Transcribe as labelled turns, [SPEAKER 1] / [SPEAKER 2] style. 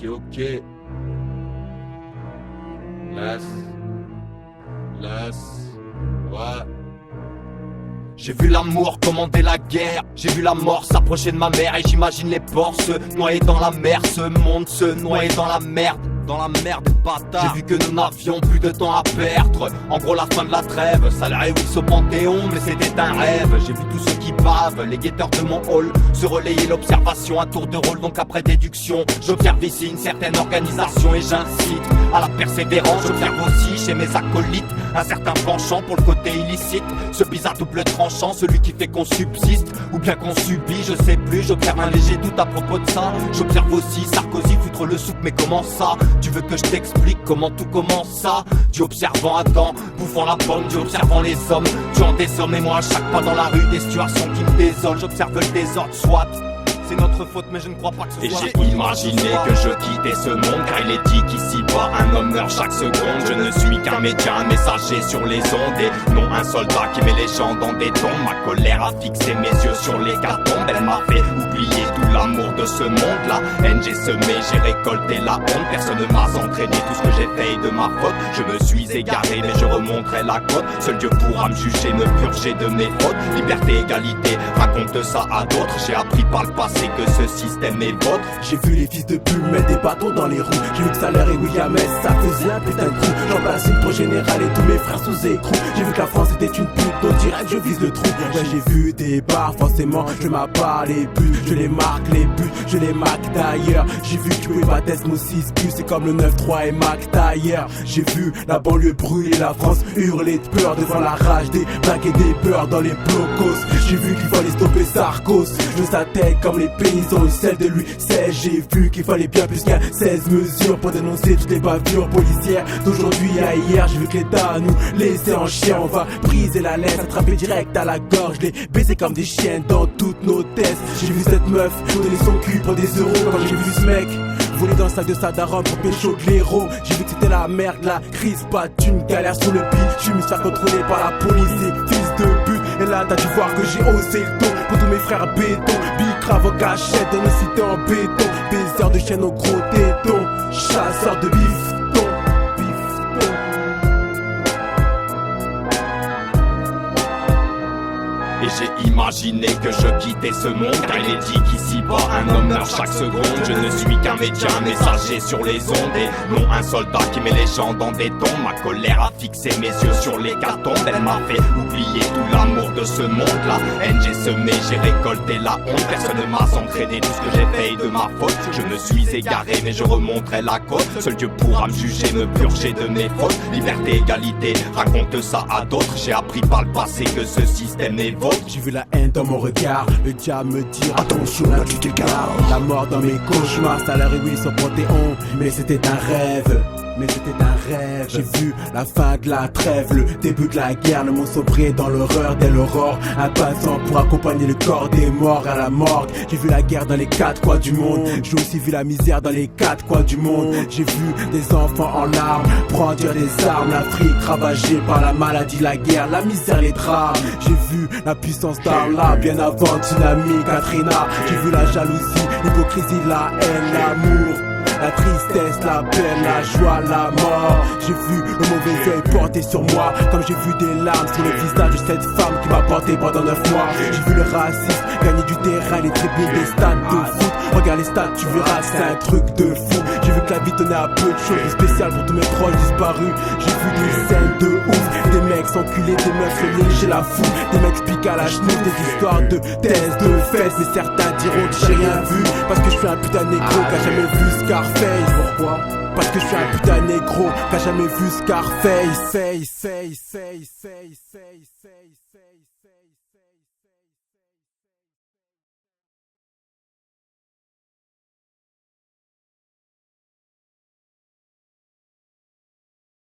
[SPEAKER 1] ok. Laisse, ouais. J'ai vu l'amour commander la guerre, j'ai vu la mort s'approcher de ma mère. Et j'imagine les porcs se noyer dans la mer, ce monde se noyer dans la merde. Dans la merde, bâtard. J'ai vu que nous n'avions plus de temps à perdre. En gros la fin de la trêve, ça les réunit au Panthéon, mais c'était un rêve. J'ai vu tous ceux qui bavent, les guetteurs de mon hall, se relayer l'observation à tour de rôle. Donc après déduction, j'observe ici une certaine organisation et j'incite à la persévérance. J'observe aussi chez mes acolytes un certain penchant pour le côté illicite, ce bizarre double tranchant, celui qui fait qu'on subsiste ou bien qu'on subit, je sais plus. J'observe un léger doute à propos de ça. J'observe aussi Sarkozy foutre le souk, mais comment ça? Tu veux que je t'explique comment tout commence ça? Tu observant Adam, bouffant la pomme, tu observant les hommes, tu en des hommes et moi à chaque pas dans la rue des situations qui me désolent. J'observe le désordre, soit c'est notre faute, mais je ne crois pas que ce soit. Et j'ai imaginé que je quittais ce monde, car il est dit qu'ici-bas un homme meurt chaque seconde. Je ne suis qu'un média, un messager sur les ondes, et non un soldat qui met les gens dans des tombes. Ma colère a fixé mes yeux sur l'hécatombe, elle m'a fait oublier tout l'amour de ce monde. La haine j'ai semé, j'ai récolté la honte. Personne ne m'a entraîné, tout ce que j'ai fait est de ma faute. Je me suis égaré, mais je remonterai la côte. Seul Dieu pourra me juger, me purger de mes fautes. Liberté, égalité, raconte ça à d'autres. J'ai appris par le passé que ce système est vôtre.
[SPEAKER 2] J'ai vu les fils de pute mettre des bâtons dans les roues. J'ai vu que Salaire et William S, ça faisait un putain de trou. J'en passe une pour général et tous mes frères sous écrou. J'ai vu que la France était une pute, donc direct je vise le trou. Ouais, j'ai vu des bars, forcément je m'appare les buts. Je les marque les buts, je les marque d'ailleurs. J'ai vu que tu pouvais pas tester mon 6 buts, c'est comme le 9-3 et Mac Tailleur. J'ai vu la banlieue brûler, la France hurler de peur devant la rage des blagues et des peurs dans les blocos. J'ai vu qu'il fallait stopper Sarkos. Je veux sa tête comme les paysans, celle de lui 16. J'ai vu qu'il fallait bien plus qu'un 16 mesures pour dénoncer toutes les bavures policières d'aujourd'hui à hier. J'ai vu que l'État nous laissait en chien. On va briser la laisse, attraper direct à la gorge, les baiser comme des chiens dans toutes nos tests. J'ai vu cette meuf donner son cul pour des euros, comme j'ai vu ce mec voler dans le sac de Sadaron pour pécho de l'héros. J'ai vu que c'était la merde, la crise, pas d'une galère sur le beat. Je me suis fait contrôler par la police, et fils de pute. Et là t'as dû voir que j'ai haussé le ton pour tous mes frères béton. Bicrave en cachette dans nos cités en béton. Baiseurs de chiennes au gros téton, chasseurs de bifton.
[SPEAKER 1] Et j'ai imaginé que je quittais ce monde, car il est dit qu'ici-bas un homme meurt chaque seconde. Je ne suis qu'un média, un messager sur les ondes, et non un soldat qui met les gens dans des tombes. Ma colère a fixé mes yeux sur l'hécatombe, elle m'a fait oublier tout l'amour de ce monde. La haine j'ai semé, j'ai récolté la honte. Personne ne m'a entraîné, tout ce que j'ai fait est de ma faute. Je me suis égaré, mais je remonterai la côte. Seul Dieu pourra me juger, me purger de mes fautes. Liberté, égalité, raconte ça à d'autres. J'ai appris par le passé que ce système est vôtre.
[SPEAKER 2] J'ai vu la haine dans mon regard, le diable me dit attention là tu t'égares. La mort dans mes cauchemars, Salaire et oui son Panthéon. Mais c'était un rêve, mais c'était un rêve. J'ai vu la fin de la trêve, le début de la guerre. Le monde sombré dans l'horreur dès l'aurore. Un passant pour accompagner le corps des morts à la morgue. J'ai vu la guerre dans les quatre coins du monde. J'ai aussi vu la misère dans les quatre coins du monde. J'ai vu des enfants en larmes brandir des armes. L'Afrique ravagée par la maladie, la guerre, la misère, les drames. J'ai vu la puissance d'Allah bien avant Tsunami, Katrina. J'ai vu la jalousie, l'hypocrisie, la haine, l'amour, la tristesse, la peine, la joie, la mort. J'ai vu le mauvais œil porté sur moi, comme j'ai vu des larmes sur le visage de cette femme qui m'a porté pendant 9 mois. J'ai vu le racisme gagner du terrain, les tribunes des stades de foot. Regarde les stats, tu verras, c'est un truc de fou. J'ai vu que la vie tenait à peu de choses spéciales pour tous mes proches disparus. J'ai vu des scènes de ouf, des mecs s'enculer, des meufs se lécher la foule, des mecs piquent à la chenoute, des histoires de thèses, de fesses. Mais certains diront que j'ai rien vu, parce que je suis un putain négro qui a jamais vu Scarface. Pourquoi? Parce que je suis un putain négro qui a jamais vu Scarface.